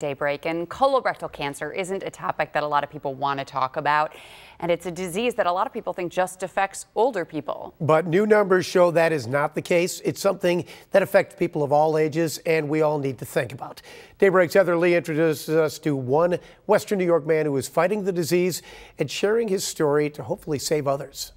Daybreak, and colorectal cancer isn't a topic that a lot of people want to talk about, and it's a disease that a lot of people think just affects older people. But new numbers show that is not the case. It's something that affects people of all ages, and we all need to think about. Daybreak's Heather Lee introduces us to one Western New York man who is fighting the disease and sharing his story to hopefully save others.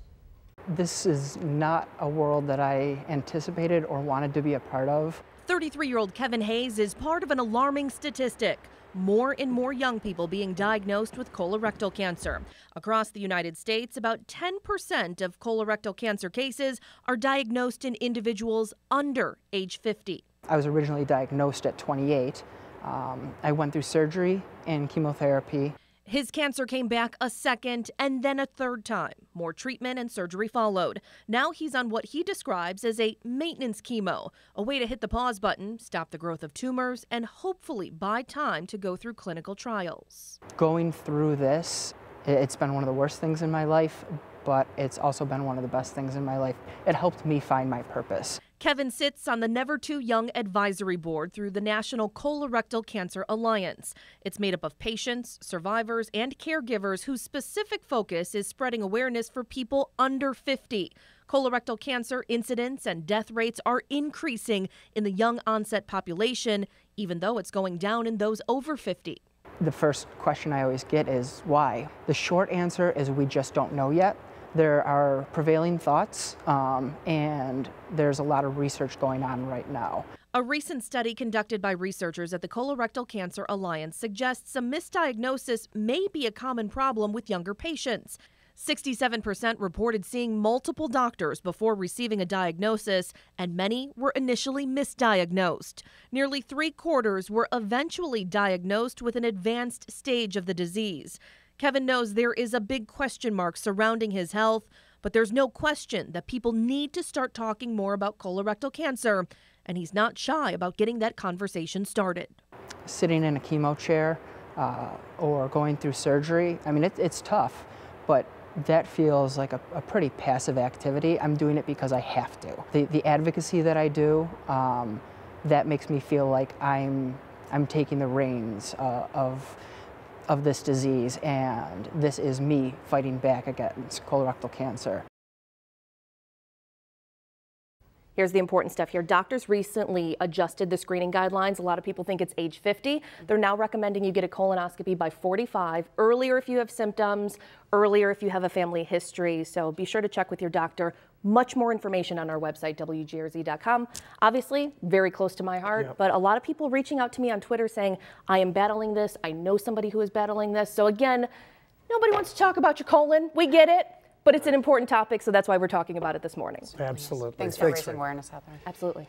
This is not a world that I anticipated or wanted to be a part of. 33-year-old Kevin Hayes is part of an alarming statistic. More and more young people being diagnosed with colorectal cancer. Across the United States, about 10% of colorectal cancer cases are diagnosed in individuals under age 50. I was originally diagnosed at 28. I went through surgery and chemotherapy. His cancer came back a second and then a third time. More treatment and surgery followed. Now he's on what he describes as a maintenance chemo, a way to hit the pause button, stop the growth of tumors, and hopefully buy time to go through clinical trials. Going through this, it's been one of the worst things in my life, but it's also been one of the best things in my life. It helped me find my purpose. Kevin sits on the Never Too Young Advisory Board through the National Colorectal Cancer Alliance. It's made up of patients, survivors, and caregivers whose specific focus is spreading awareness for people under 50. Colorectal cancer incidence and death rates are increasing in the young onset population, even though it's going down in those over 50. The first question I always get is why? The short answer is we just don't know yet. There are prevailing thoughts, and there's a lot of research going on right now. A recent study conducted by researchers at the Colorectal Cancer Alliance suggests a misdiagnosis may be a common problem with younger patients. 67% reported seeing multiple doctors before receiving a diagnosis, and many were initially misdiagnosed. Nearly 3/4 were eventually diagnosed with an advanced stage of the disease. Kevin knows there is a big question mark surrounding his health, but there's no question that people need to start talking more about colorectal cancer, and he's not shy about getting that conversation started. Sitting in a chemo chair or going through surgery, I mean, it's tough, but that feels like a pretty passive activity. I'm doing it because I have to. The advocacy that I do, that makes me feel like I'm taking the reins of this disease, and this is me fighting back against colorectal cancer. Here's the important stuff here. Doctors recently adjusted the screening guidelines. A lot of people think it's age 50. They're now recommending you get a colonoscopy by 45, earlier if you have symptoms, earlier if you have a family history. So be sure to check with your doctor. Much more information on our website, WGRZ.com. Obviously, very close to my heart, but a lot of people reaching out to me on Twitter saying, I am battling this. I know somebody who is battling this. So again, nobody wants to talk about your colon. We get it. But it's an important topic, so that's why we're talking about it this morning. Absolutely. Thanks for raising awareness, Heather. Absolutely.